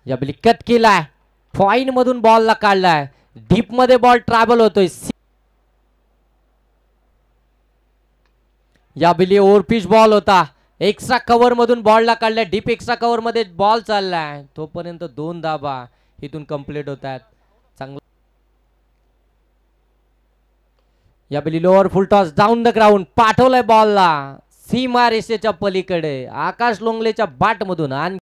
या बली कट केलाय, पॉइंट मधून बॉलला काढलाय, डीप मध्ये बॉल ट्रॅव्हल होतोय. या बिली ओव्हरपिच बॉल होता, एक्स्ट्रा कव्हर मधून बॉलला काढलाय, डीप एक्स्ट्रा कव्हर मध्ये बॉल चाललाय, तोपर्यंत 2 धाबा इथून कंप्लीट होत आहेत. चांगलं या बिली lower full toss down the ground पाठवलाय बॉलला सीमा रेषेच्या पलीकडे, आकाश लोंगलेच्या बाट मधून. आणि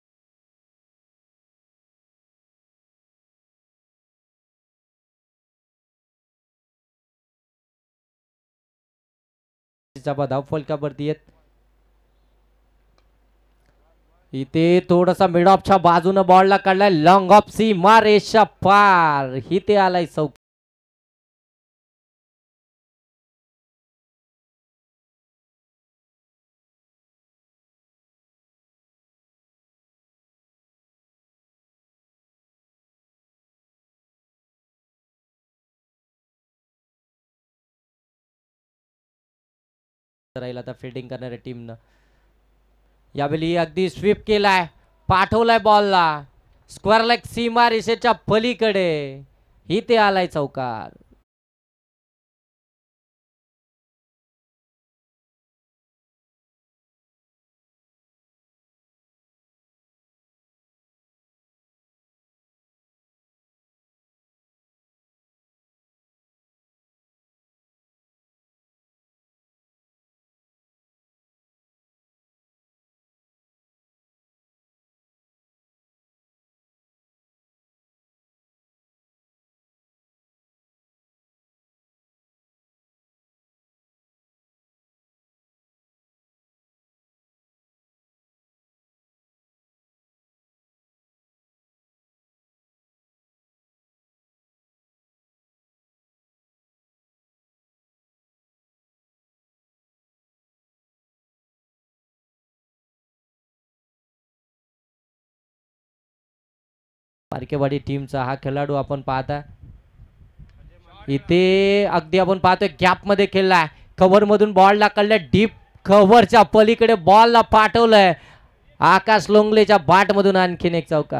धाव फलकावरती येत. इथे थोडासा मिड ऑफच्या बाजूने बॉलला काढलाय, लॉंग ऑफ सीमा रेषा पार, इथे आलाय चौक. राहील आता फिल्डिंग करणाऱ्या टीमनं. यावेळी अगदी स्वीप केलाय, पाठवलाय बॉलला स्क्वेअर लेग सीमा रेषेच्या पलीकडे, इथे आलाय चौकार. पारकेवाडी टीमचा हा खेळाडू आपण पाहता, इथे अगदी आपण पाहतोय गॅप मध्ये खेळलाय, कव्हर मधून बॉल काढलाय, डीप कव्हरच्या पलीकडे बॉलला पाठवलंय, आकाश लोंगलेच्या बाट मधून आणखीन एक चौकार.